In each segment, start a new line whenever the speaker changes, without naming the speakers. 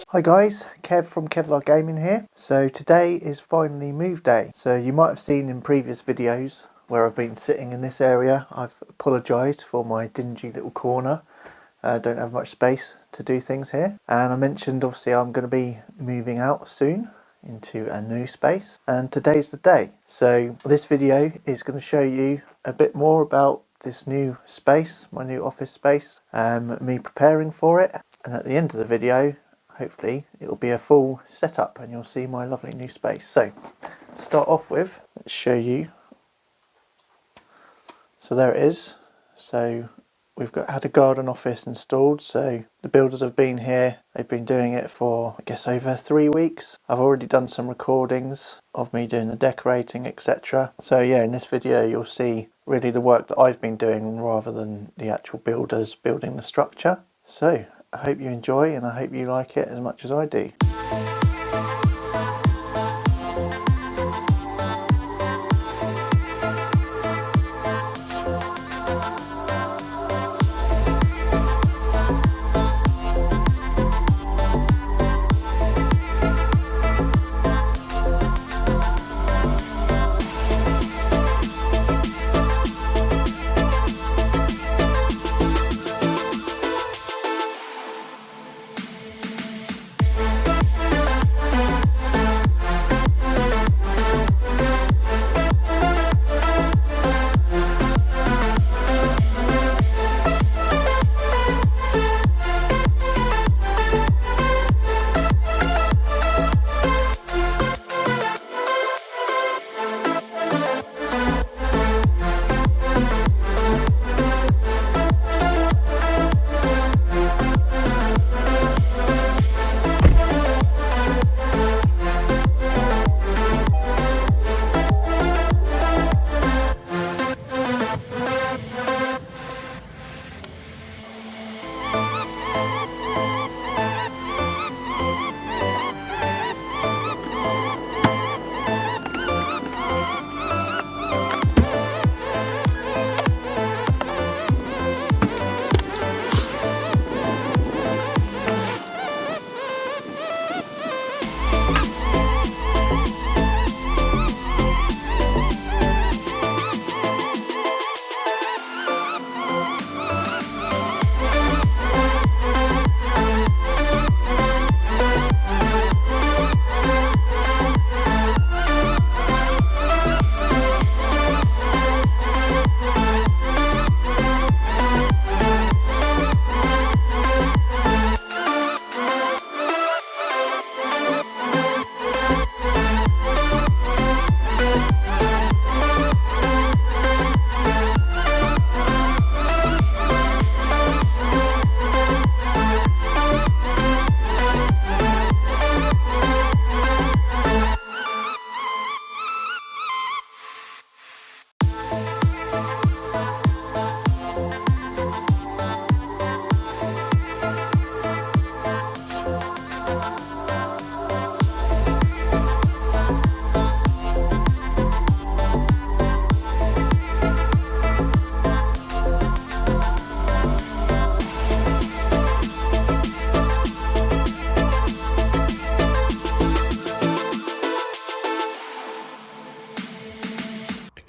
Hi guys, Kev from Kevlar Gaming here. So today is finally move day. So you might have seen in previous videos where I've been sitting in this area. I've apologised for my dingy little corner. I don't have much space to do things here. And I mentioned obviously I'm going to be moving out soon into a new space. And today's the day. So this video is going to show you a bit more about this new space, my new office space, me preparing for it. And at the end of the video, hopefully it'll be a full setup and you'll see my lovely new space. So to start off with, let's show you. So there it is. So we've had a garden office installed. So the builders have been here. They've been doing it for, I guess, over 3 weeks. I've already done some recordings of me doing the decorating, etc. So yeah, in this video you'll see really the work that I've been doing rather than the actual builders building the structure. So I hope you enjoy and I hope you like it as much as I do.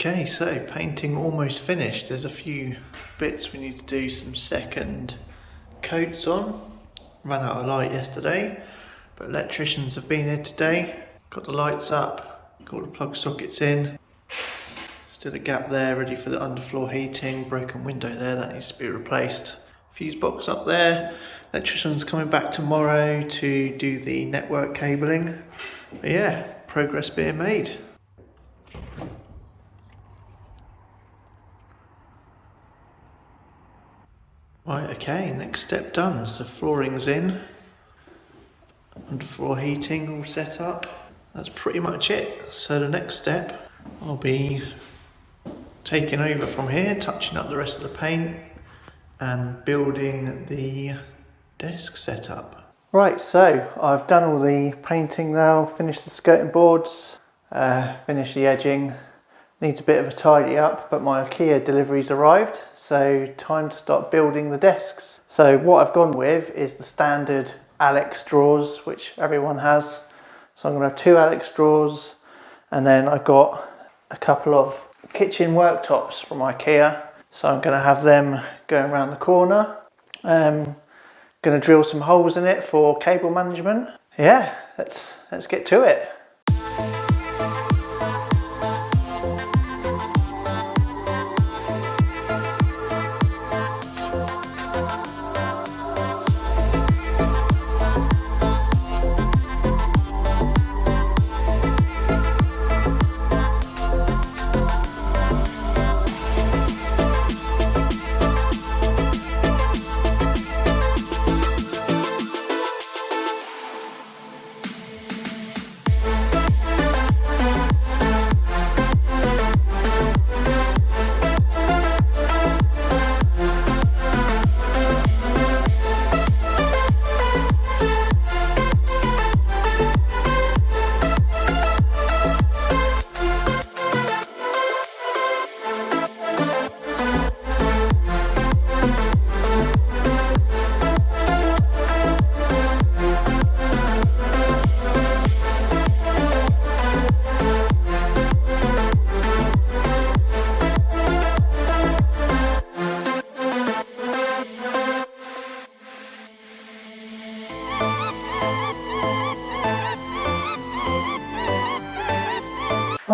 Okay, so painting almost finished. There's a few bits we need to do some second coats on. Ran out of light yesterday, but electricians have been here today. Got the lights up, got all the plug sockets in. Still a gap there, ready for the underfloor heating. Broken window there, that needs to be replaced. Fuse box up there. Electrician's coming back tomorrow to do the network cabling. But yeah, progress being made. Right, okay, next step done. So flooring's in, underfloor heating all set up. That's pretty much it. So the next step, I'll be taking over from here, touching up the rest of the paint and building the desk setup. Right, so I've done all the painting now, finished the skirting boards, finished the edging. needs a bit of a tidy up, but my Ikea delivery's arrived, so time to start building the desks. So what I've gone with is the standard Alex drawers, which everyone has. So I'm going to have 2 Alex drawers, and then I've got a couple of kitchen worktops from Ikea. So I'm going to have them going around the corner. Going to drill some holes in it for cable management. Yeah, let's get to it.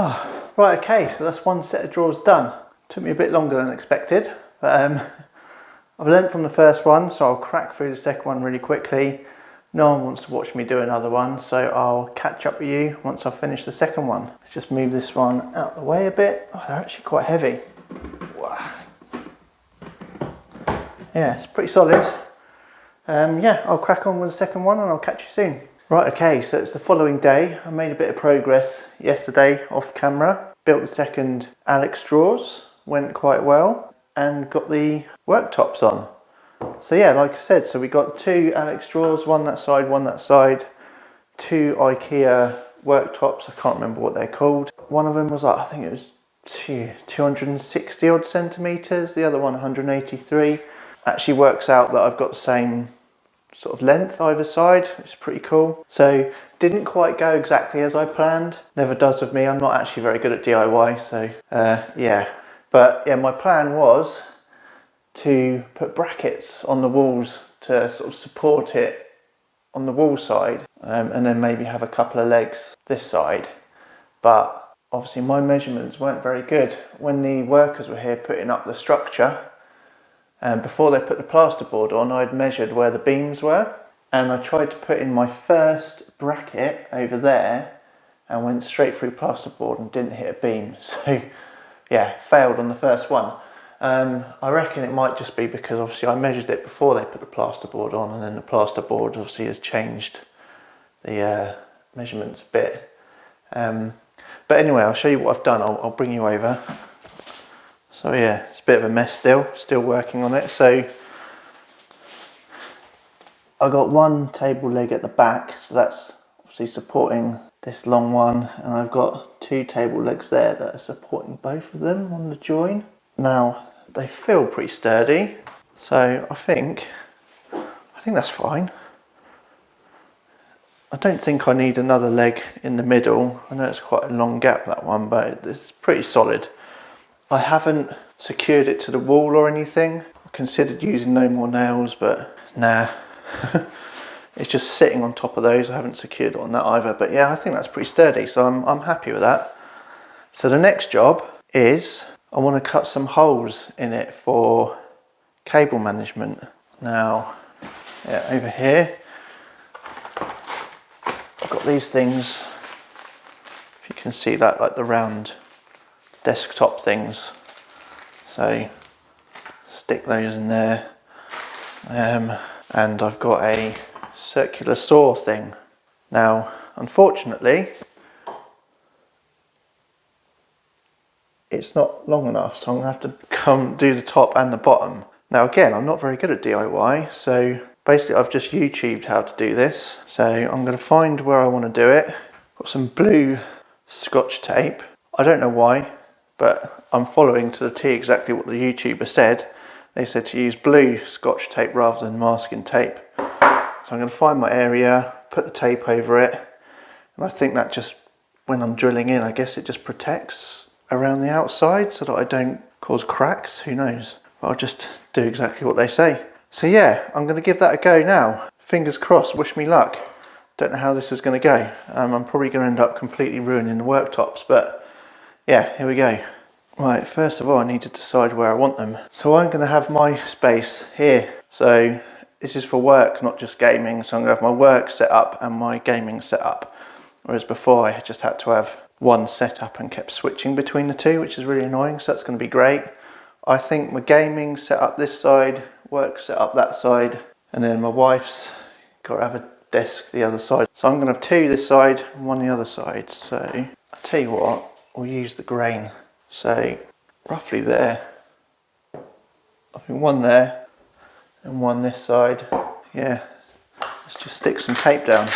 Oh, right, okay, so that's one set of drawers done. Took me a bit longer than expected, but I've learnt from the first one, so I'll crack through the second one really quickly. No one wants to watch me do another one, so I'll catch up with you once I've finished the second one. Let's just move this one out the way a bit. Oh, they're actually quite heavy. Wow. Yeah, it's pretty solid. Yeah, I'll crack on with the second one and I'll catch you soon. Right, okay, so it's the following day. I made a bit of progress yesterday off camera. Built the second Alex drawers, went quite well, and got the worktops on. So yeah, like I said, so we got 2 Alex drawers, one that side, 2 Ikea worktops, I can't remember what they're called. One of them was like, I think it was 260 odd centimetres, the other one 183. Actually works out that I've got the same sort of length either side, which is pretty cool. So didn't quite go exactly as I planned. Never does with me, I'm not actually very good at DIY, so yeah. But yeah, my plan was to put brackets on the walls to sort of support it on the wall side, and then maybe have a couple of legs this side. But obviously my measurements weren't very good. When the workers were here putting up the structure, and before they put the plasterboard on, I'd measured where the beams were, and I tried to put in my first bracket over there and went straight through plasterboard and didn't hit a beam. So yeah, failed on the first one. I reckon it might just be because obviously I measured it before they put the plasterboard on, and then the plasterboard obviously has changed the measurements a bit. But anyway, I'll show you what I've done. I'll bring you over. So yeah, it's a bit of a mess still working on it. So I got one table leg at the back, so that's obviously supporting this long one, and I've got 2 table legs there that are supporting both of them on the join. Now they feel pretty sturdy, so I think that's fine. I don't think I need another leg in the middle. I know it's quite a long gap, that one, but it's pretty solid. I haven't secured it to the wall or anything. I considered using no more nails, but nah. It's just sitting on top of those. I haven't secured it on that either, but yeah, I think that's pretty sturdy, so I'm happy with that. So the next job is I want to cut some holes in it for cable management. Now, yeah, over here, I've got these things, if you can see that, like the round desktop things. So stick those in there. And I've got a circular saw thing. Now, unfortunately, it's not long enough, so I'm gonna have to come do the top and the bottom. Now again, I'm not very good at DIY, so basically I've just YouTubed how to do this. So I'm gonna find where I want to do it. Got some blue Scotch tape. I don't know why, but I'm following to the T exactly what the YouTuber said. They said to use blue Scotch tape rather than masking tape. So I'm going to find my area, put the tape over it, and I think that just, when I'm drilling in, I guess it just protects around the outside so that I don't cause cracks, who knows. But I'll just do exactly what they say. So yeah, I'm going to give that a go now. Fingers crossed, wish me luck. Don't know how this is going to go. I'm probably going to end up completely ruining the worktops, but yeah, here we go. Right, first of all I need to decide where I want them. So I'm going to have my space here. So this is for work, not just gaming. So I'm going to have my work set up and my gaming set up. Whereas before I just had to have one set up and kept switching between the two, which is really annoying. So that's going to be great. I think my gaming set up this side, work set up that side, and then my wife's got to have a desk the other side. So I'm going to have two this side and one the other side. So I'll tell you what, we'll use the grain. So roughly there. I think one there and one this side. Yeah, let's just stick some tape down.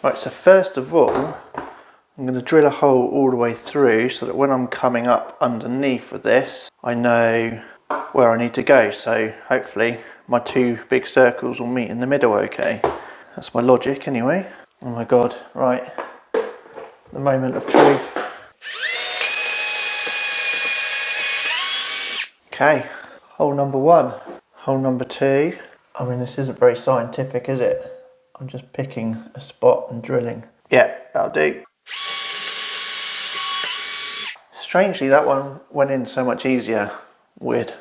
Right, so first of all, I'm going to drill a hole all the way through so that when I'm coming up underneath of this, I know where I need to go. So hopefully my two big circles will meet in the middle okay. That's my logic anyway. Oh my God, right. The moment of truth. Okay, hole number one. Hole number two. I mean, this isn't very scientific, is it? I'm just picking a spot and drilling. Yeah, that'll do. Strangely, that one went in so much easier. Weird.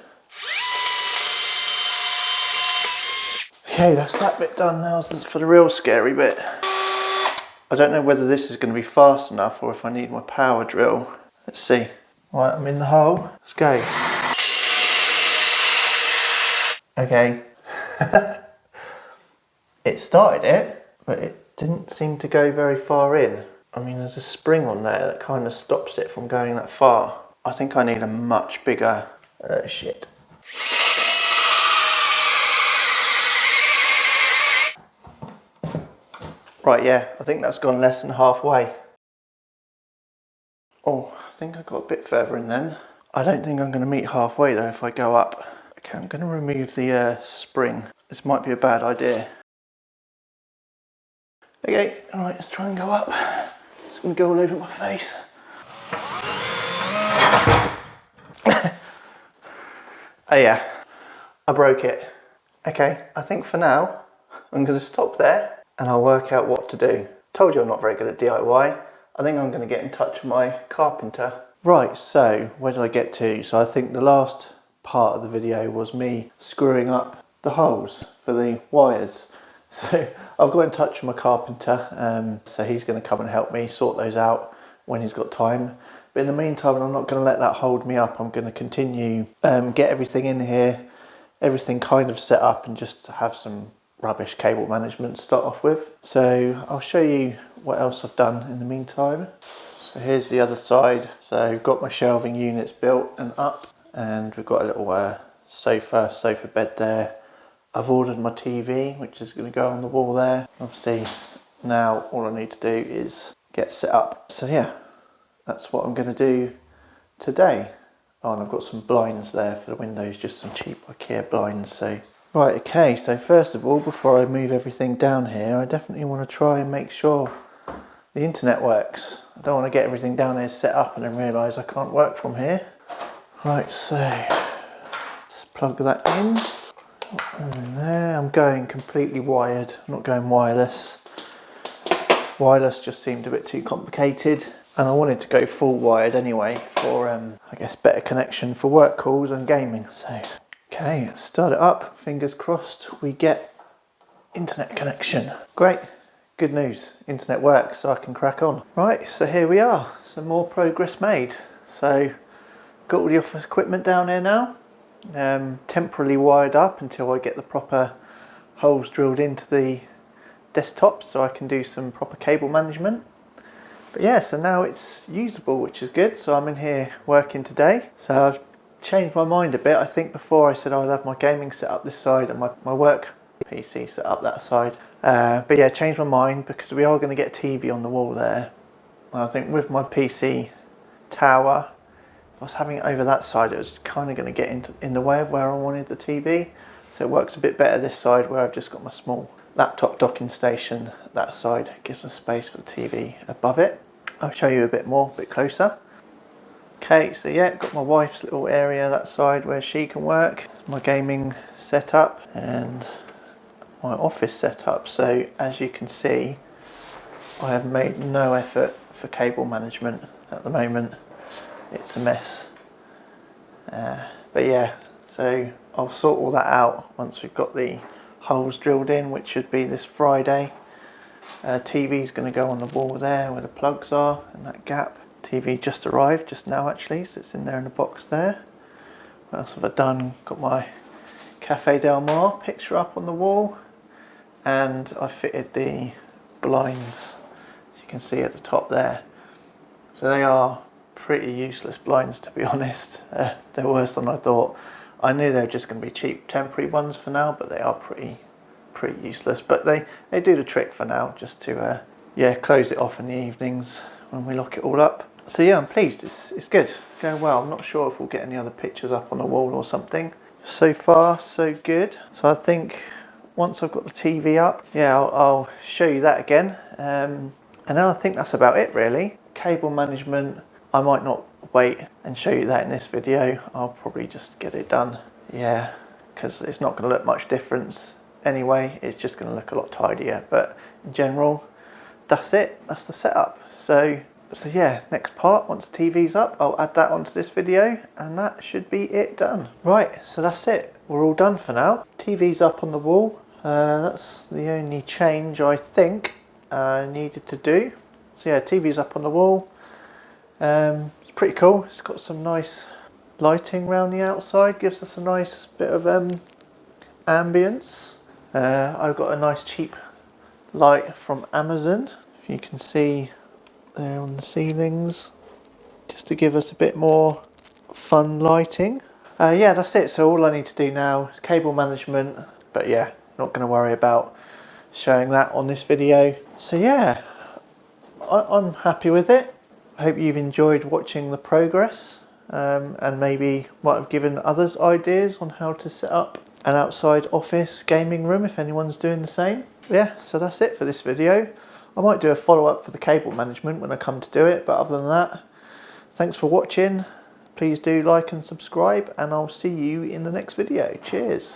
Okay, that's that bit done now. For the real scary bit. I don't know whether this is going to be fast enough or if I need my power drill. Let's see. Right, I'm in the hole. Let's go. Okay. It started it, but it didn't seem to go very far in. I mean, there's a spring on there that kind of stops it from going that far. I think I need a much bigger... shit. Right, yeah, I think that's gone less than halfway. Oh, I think I got a bit further in then. I don't think I'm going to meet halfway though if I go up. Okay, I'm going to remove the spring. This might be a bad idea. Okay, alright, let's try and go up. It's going to go all over my face. Oh yeah, I broke it. Okay, I think for now, I'm going to stop there and I'll work out what to do. Told you I'm not very good at DIY. I think I'm going to get in touch with my carpenter. Right, so where did I get to? So I think the last part of the video was me screwing up the holes for the wires. So I've got in touch with my carpenter, so he's going to come and help me sort those out when he's got time. But in the meantime, I'm not going to let that hold me up. I'm going to continue, get everything in here, everything kind of set up, and just have some rubbish cable management to start off with. So I'll show you what else I've done in the meantime. So here's the other side. So I've got my shelving units built and up, and we've got a little sofa bed there. I've ordered my TV, which is going to go on the wall there. Obviously now all I need to do is get set up. So yeah, that's what I'm going to do today. Oh, and I've got some blinds there for the windows, just some cheap Ikea blinds. So right, okay, so first of all, before I move everything down here, I definitely want to try and make sure the internet works. I don't want to get everything down here set up and then realise I can't work from here. Right, so let's plug that in. And there, I'm going completely wired, I'm not going wireless. Wireless just seemed a bit too complicated, and I wanted to go full wired anyway for, I guess, better connection for work calls and gaming. So, okay, let's start it up. Fingers crossed we get internet connection. Great, good news, internet works, so I can crack on. Right, so here we are, some more progress made. So, got all the office equipment down here now. Temporarily wired up until I get the proper holes drilled into the desktop so I can do some proper cable management. But yeah, so now it's usable, which is good. So I'm in here working today. So I've changed my mind a bit. I think before I said I'd have my gaming set up this side and my work PC set up that side. But yeah, changed my mind because we are going to get a TV on the wall there. And I think with my PC tower, if I was having it over that side, it was kind of going to get in the way of where I wanted the TV. So it works a bit better this side where I've just got my small laptop docking station. That side gives us space for the TV above it. I'll show you a bit more, a bit closer. Okay, so yeah, got my wife's little area that side where she can work. My gaming setup and my office setup. So as you can see, I have made no effort for cable management at the moment. It's a mess. But yeah, so I'll sort all that out once we've got the holes drilled in, which should be this Friday. TV's going to go on the wall there where the plugs are in that gap. TV just arrived just now actually, so it's in there in the box there. What else have I done? Got my Cafe Del Mar picture up on the wall, and I fitted the blinds, as you can see at the top there. So they are pretty useless blinds, to be honest. They're worse than I thought. I knew they were just going to be cheap temporary ones for now, but they are pretty useless. But they do the trick for now, just to yeah, close it off in the evenings when we lock it all up. So yeah, I'm pleased. It's good. It's going well. I'm not sure if we'll get any other pictures up on the wall or something. So far, so good. So I think once I've got the TV up, yeah, I'll show you that again. And then I think that's about it really. Cable management, I might not wait and show you that in this video. I'll probably just get it done. Yeah, because it's not going to look much difference anyway. It's just going to look a lot tidier. But in general, that's it. That's the setup. So yeah, next part, once the TV's up, I'll add that onto this video and that should be it done. Right, so that's it. We're all done for now. TV's up on the wall. That's the only change I think I needed to do. So yeah, TV's up on the wall. It's pretty cool. It's got some nice lighting around the outside. Gives us a nice bit of ambience. I've got a nice cheap light from Amazon. If you can see there on the ceilings, just to give us a bit more fun lighting. Yeah, that's it. So all I need to do now is cable management, but yeah, not going to worry about showing that on this video. So yeah, I'm happy with it. I hope you've enjoyed watching the progress, and maybe might have given others ideas on how to set up an outside office gaming room if anyone's doing the same. Yeah, so that's it for this video. I might do a follow-up for the cable management when I come to do it, but other than that, thanks for watching. Please do like and subscribe, and I'll see you in the next video. Cheers.